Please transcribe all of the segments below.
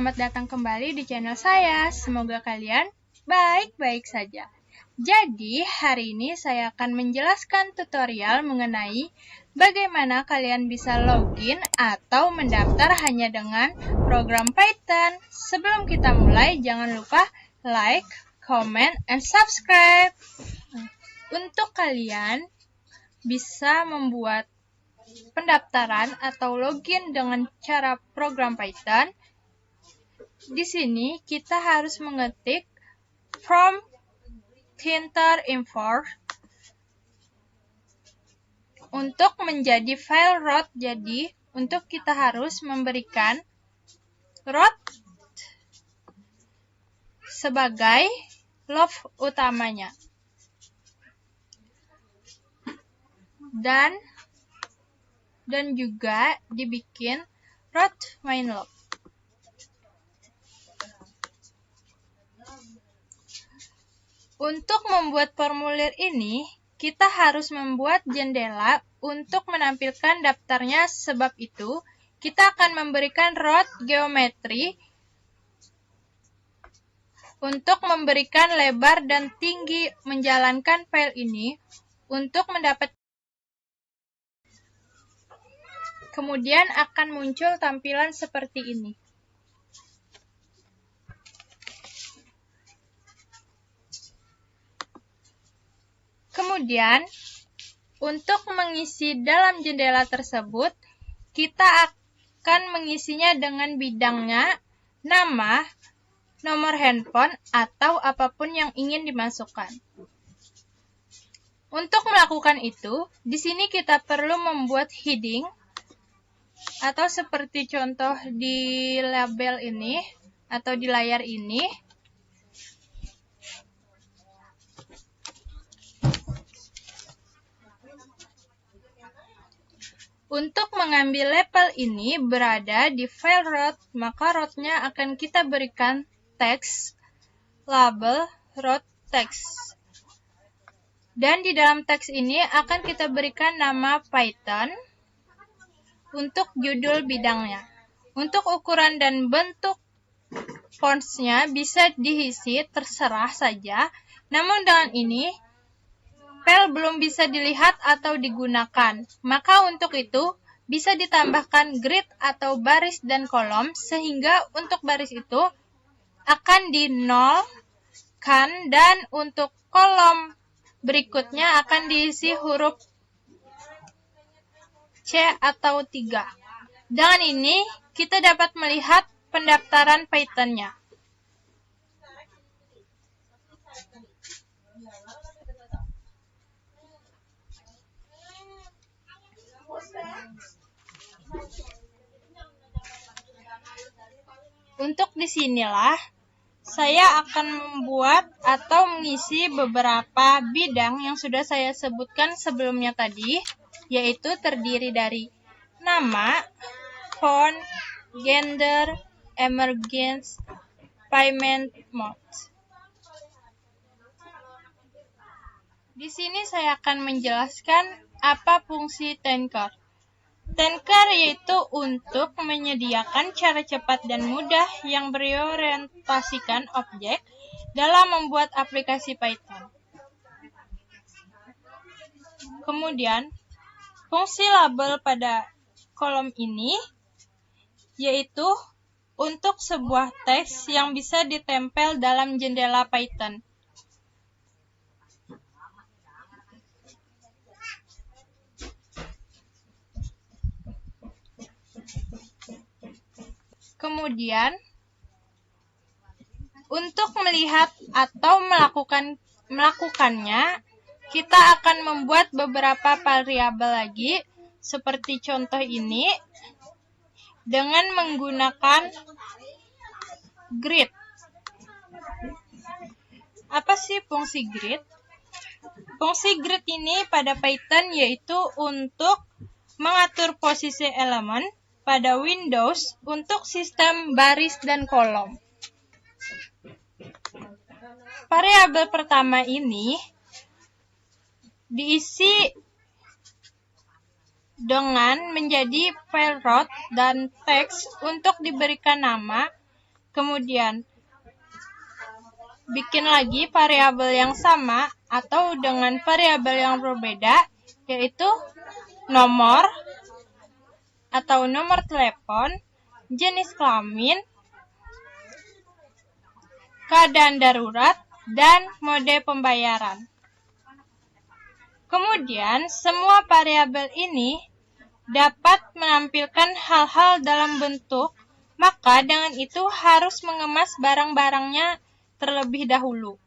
selamat datang kembali di channel saya. Semoga kalian baik-baik saja. Jadi, hari ini saya akan menjelaskan tutorial mengenai bagaimana kalian bisa login atau mendaftar hanya dengan program Python. Sebelum kita mulai, jangan lupa like, comment, and subscribe. Untuk kalian bisa membuat pendaftaran atau login dengan cara program Python, di sini kita harus mengetik from Thinter import untuk menjadi file root. Jadi, untuk kita harus memberikan root sebagai loop utamanya. Dan juga dibikin root main loop. Untuk membuat formulir ini, kita harus membuat jendela untuk menampilkan daftarnya. Sebab itu, kita akan memberikan root geometri untuk memberikan lebar dan tinggi menjalankan file ini untuk mendapat. Kemudian akan muncul tampilan seperti ini. Kemudian, untuk mengisi dalam jendela tersebut, kita akan mengisinya dengan bidangnya, nama, nomor handphone, atau apapun yang ingin dimasukkan. Untuk melakukan itu, di sini kita perlu membuat heading, atau seperti contoh di label ini, atau di layar ini. Untuk mengambil label ini berada di file root, maka rootnya akan kita berikan teks, label, root text. Dan di dalam teks ini akan kita berikan nama Python untuk judul bidangnya. Untuk ukuran dan bentuk fontsnya bisa diisi terserah saja, namun dengan ini file belum bisa dilihat atau digunakan. Maka untuk itu bisa ditambahkan grid atau baris dan kolom, sehingga untuk baris itu akan dinolkan dan untuk kolom berikutnya akan diisi huruf C atau 3. Dengan ini kita dapat melihat pendaftaran Python-nya. Untuk disinilah saya akan membuat atau mengisi beberapa bidang yang sudah saya sebutkan sebelumnya tadi, yaitu terdiri dari nama, font, gender, emergence, payment mode. Di sini saya akan menjelaskan apa fungsi Thinker. Thinker yaitu untuk menyediakan cara cepat dan mudah yang berorientasikan objek dalam membuat aplikasi Python. Kemudian, fungsi label pada kolom ini yaitu untuk sebuah teks yang bisa ditempel dalam jendela Python. Kemudian, untuk melihat atau melakukannya, kita akan membuat beberapa variabel lagi, seperti contoh ini, dengan menggunakan grid. Apa sih fungsi grid? Fungsi grid ini pada Python yaitu untuk mengatur posisi elemen pada Windows untuk sistem baris dan kolom. Variabel pertama ini diisi dengan menjadi file root dan teks untuk diberikan nama Kemudian, bikin lagi variabel yang sama atau dengan variabel yang berbeda, yaitu nomor atau nomor telepon, jenis kelamin, keadaan darurat, dan mode pembayaran. Kemudian, semua variabel ini dapat menampilkan hal-hal dalam bentuk, maka dengan itu harus mengemas barang-barangnya terlebih dahulu.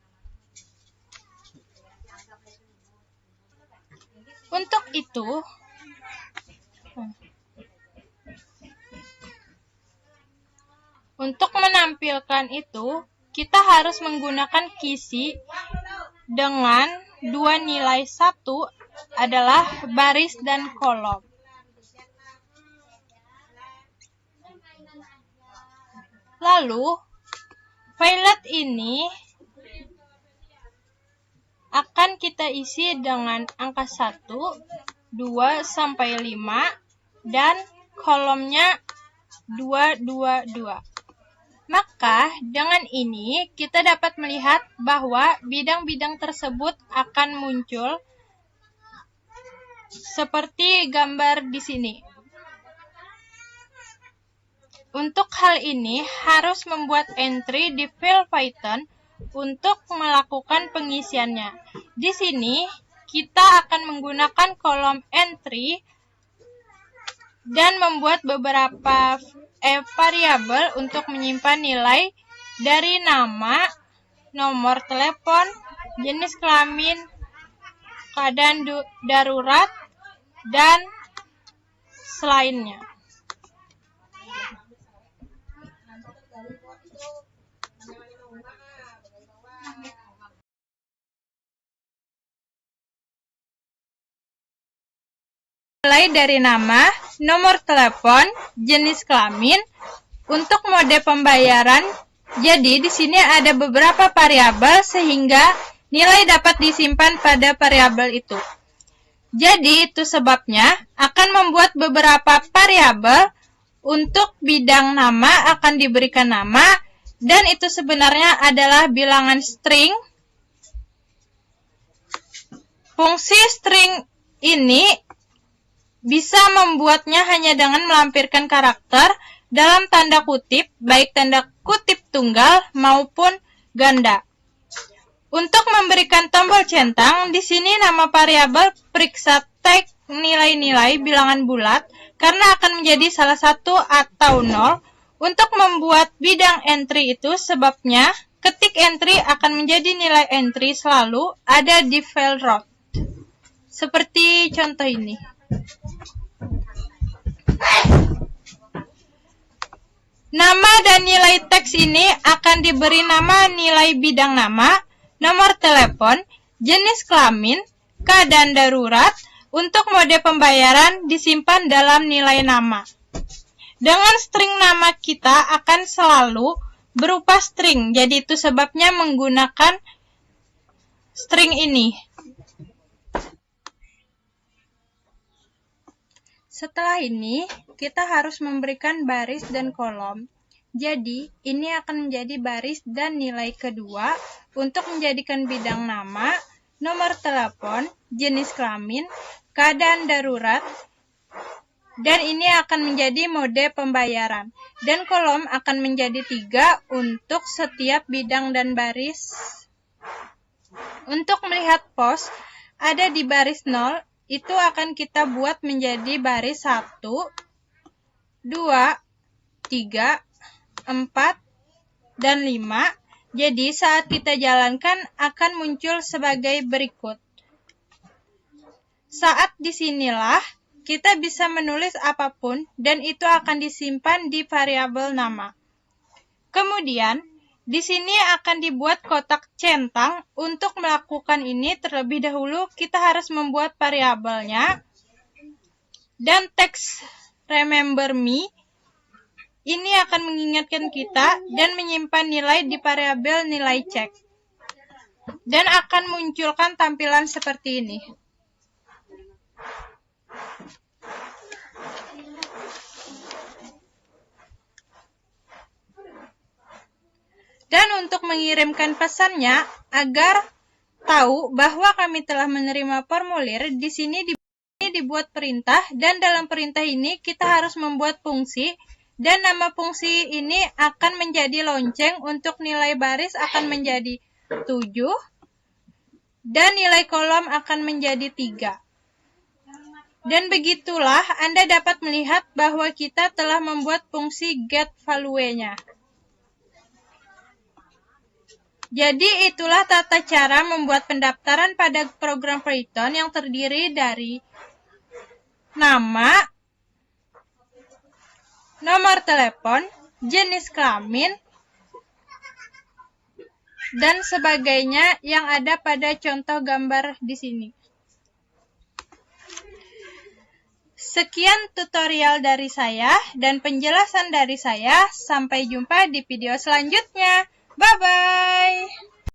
Untuk menampilkan itu, kita harus menggunakan kisi dengan dua nilai, satu adalah baris dan kolom. Lalu, violet ini akan kita isi dengan angka 1, 2, sampai 5, dan kolomnya 2, 2, 2. Maka, dengan ini kita dapat melihat bahwa bidang-bidang tersebut akan muncul seperti gambar di sini. Untuk hal ini, harus membuat entry di file Python untuk melakukan pengisiannya. Di sini, kita akan menggunakan kolom entry dan membuat beberapa variabel untuk menyimpan nilai dari nama, nomor telepon, jenis kelamin, keadaan darurat, dan selainnya. Mulai dari nama, nomor telepon, jenis kelamin, untuk mode pembayaran. Jadi di sini ada beberapa variabel sehingga nilai dapat disimpan pada variabel itu. Jadi itu sebabnya akan membuat beberapa variabel. Untuk bidang nama akan diberikan nama, dan itu sebenarnya adalah bilangan string. Fungsi string ini bisa membuatnya hanya dengan melampirkan karakter dalam tanda kutip, baik tanda kutip tunggal maupun ganda. Untuk memberikan tombol centang, di sini nama variabel periksa tag nilai-nilai bilangan bulat karena akan menjadi salah satu atau 0. Untuk membuat bidang entry itu sebabnya ketik entry akan menjadi nilai entry selalu ada di file root. Seperti contoh ini. Nama dan nilai teks ini akan diberi nama nilai bidang nama, nomor telepon, jenis kelamin, keadaan darurat. Untuk mode pembayaran disimpan dalam nilai nama. Dengan string nama kita akan selalu berupa string, jadi itu sebabnya menggunakan string ini. Setelah ini, kita harus memberikan baris dan kolom. Jadi, ini akan menjadi baris dan nilai kedua untuk menjadikan bidang nama, nomor telepon, jenis kelamin, keadaan darurat, dan ini akan menjadi mode pembayaran. Dan kolom akan menjadi 3 untuk setiap bidang dan baris. Untuk melihat pos, ada di baris 0, itu akan kita buat menjadi baris 1, 2, 3, 4, dan 5. Jadi saat kita jalankan akan muncul sebagai berikut. Saat disinilah kita bisa menulis apapun dan itu akan disimpan di variabel nama. Kemudian di sini akan dibuat kotak centang. Untuk melakukan ini terlebih dahulu kita harus membuat variabelnya dan teks remember me ini akan mengingatkan kita dan menyimpan nilai di variabel nilai cek dan akan munculkan tampilan seperti ini. Dan untuk mengirimkan pesannya agar tahu bahwa kami telah menerima formulir, di sini dibuat perintah, dan dalam perintah ini kita harus membuat fungsi, dan nama fungsi ini akan menjadi lonceng. Untuk nilai baris akan menjadi 7 dan nilai kolom akan menjadi 3. Dan begitulah Anda dapat melihat bahwa kita telah membuat fungsi getValue-nya. Jadi itulah tata cara membuat pendaftaran pada program Python yang terdiri dari nama, nomor telepon, jenis kelamin, dan sebagainya yang ada pada contoh gambar di sini. Sekian tutorial dari saya dan penjelasan dari saya. Sampai jumpa di video selanjutnya. Bye-bye.